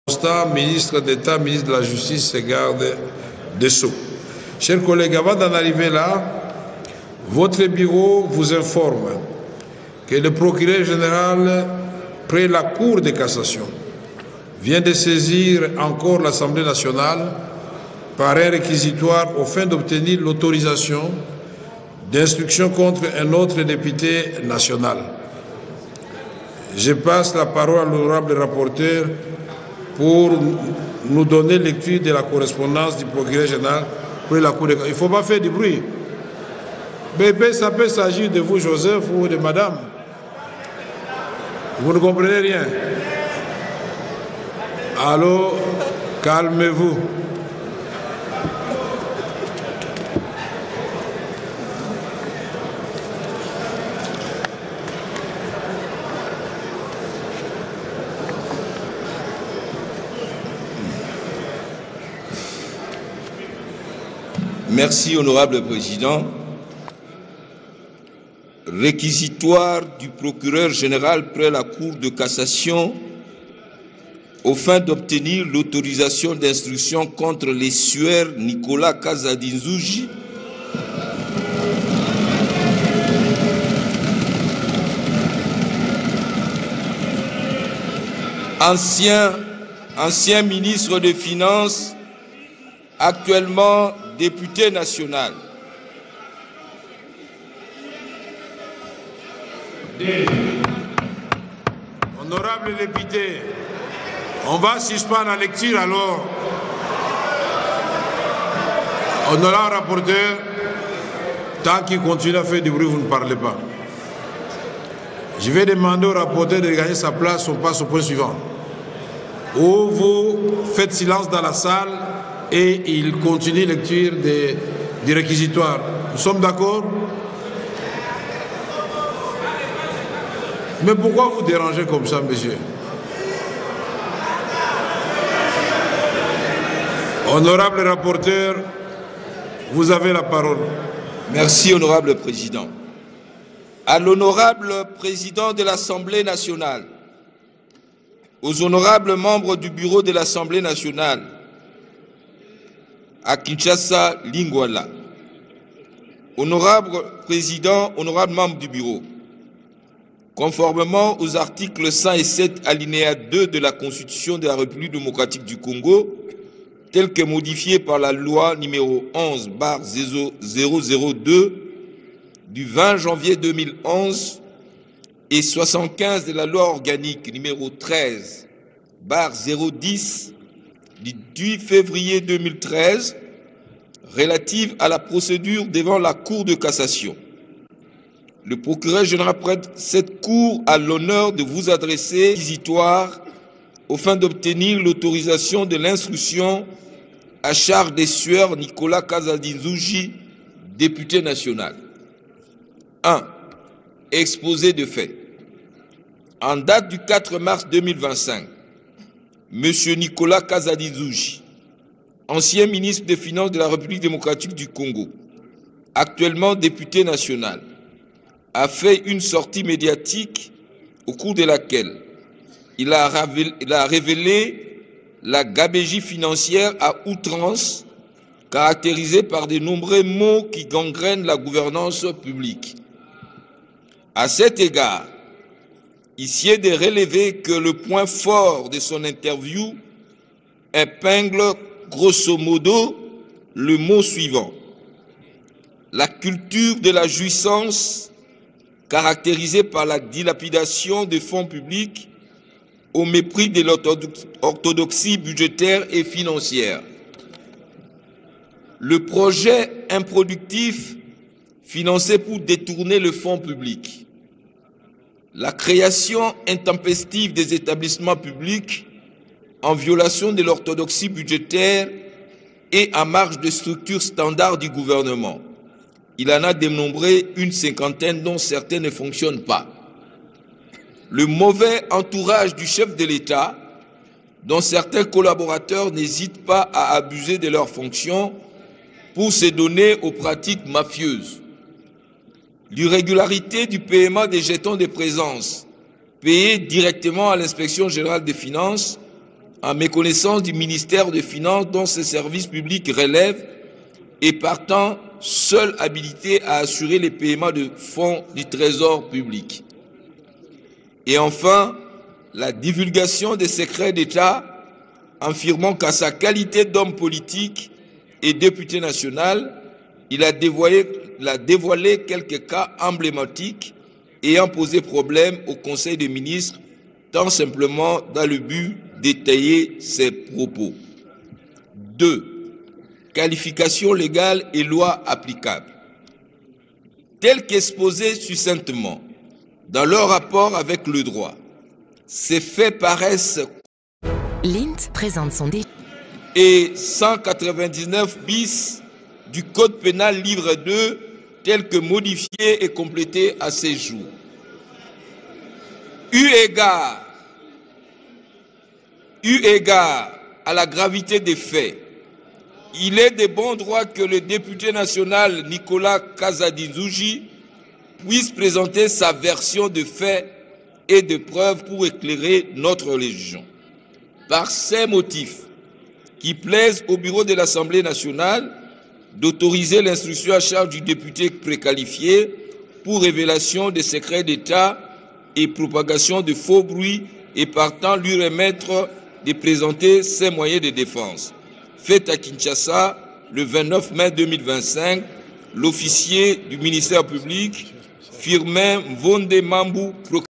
Constant, ministre d'État, ministre de la Justice et garde des Sceaux. Chers collègues, avant d'en arriver là, votre bureau vous informe que le procureur général, près la Cour de cassation, vient de saisir encore l'Assemblée nationale par un réquisitoire aux fins d'obtenir l'autorisation d'instruction contre un autre député national. Je passe la parole à l'honorable rapporteur pour nous donner lecture de la correspondance du procureur général pour la Cour des comptes. Il ne faut pas faire du bruit. Bébé, ça peut s'agir de vous, Joseph, ou de madame. Vous ne comprenez rien. Alors, calmez-vous. Merci, honorable président. Réquisitoire du procureur général près la Cour de cassation aux fins d'obtenir l'autorisation d'instruction contre les sueurs Nicolas Kazadinzouji, ancien ministre des Finances, actuellement député national. Honorable député, on va suspendre la lecture alors. Honorable rapporteur, tant qu'il continue à faire du bruit, vous ne parlez pas. Je vais demander au rapporteur de gagner sa place, on passe au point suivant. Ou vous faites silence dans la salle et il continue la lecture du réquisitoire. Nous sommes d'accord? Mais pourquoi vous dérangez comme ça, monsieur? Honorable rapporteur, vous avez la parole. Merci, honorable président. À l'honorable président de l'Assemblée nationale, aux honorables membres du bureau de l'Assemblée nationale, à Kinshasa, Lingwala, honorable président, honorable membre du bureau, conformément aux articles 107 alinéa 2 de la Constitution de la République démocratique du Congo, tel que modifié par la loi numéro 11/002 du 20 janvier 2011 et 75 de la loi organique numéro 13/010 du 10 février 2013 relative à la procédure devant la Cour de cassation. Le procureur général prête cette cour à l'honneur de vous adresser réquisitoire aux fins d'obtenir l'autorisation de l'instruction à charge des sueurs Nicolas Kazadinzouji, député national. 1. Exposé de fait. En date du 4 mars 2025, M. Nicolas Kazadinzouji, ancien ministre des Finances de la République démocratique du Congo, actuellement député national, a fait une sortie médiatique au cours de laquelle il a révélé la gabegie financière à outrance, caractérisée par de nombreux maux qui gangrènent la gouvernance publique. À cet égard, ici est de relever que le point fort de son interview épingle grosso modo le mot suivant: la culture de la jouissance caractérisée par la dilapidation des fonds publics au mépris de l'orthodoxie budgétaire et financière. Le projet improductif financé pour détourner le fonds public, la création intempestive des établissements publics en violation de l'orthodoxie budgétaire et à marge de structures standards du gouvernement. Il en a dénombré une cinquantaine dont certaines ne fonctionnent pas. Le mauvais entourage du chef de l'État, dont certains collaborateurs n'hésitent pas à abuser de leurs fonctions pour se donner aux pratiques mafieuses. L'irrégularité du paiement des jetons de présence payés directement à l'inspection générale des finances en méconnaissance du ministère des Finances dont ces services publics relèvent et partant seul habilité à assurer les paiements de fonds du Trésor public. Et enfin, la divulgation des secrets d'État, affirmant qu'à sa qualité d'homme politique et député national, il a dévoilé quelques cas emblématiques ayant posé problème au Conseil des ministres, tant simplement dans le but d'étayer ses propos. 2. Qualification légale et loi applicable. Tel qu'exposé succinctement dans leur rapport avec le droit, ces faits paraissent L'INT présente son dé et 199 bis du Code pénal livre 2 tel que modifié et complété à ces jours. Eu égard à la gravité des faits, il est de bon droit que le député national Nicolas Kazadi-Nzuji puisse présenter sa version de faits et de preuves pour éclairer notre religion. Par ces motifs qui plaisent au bureau de l'Assemblée nationale d'autoriser l'instruction à charge du député préqualifié pour révélation des secrets d'État et propagation de faux bruits et partant lui remettre de présenter ses moyens de défense. Fait à Kinshasa le 29 mai 2025, l'officier du ministère public, Firmin Mvonde Mambou,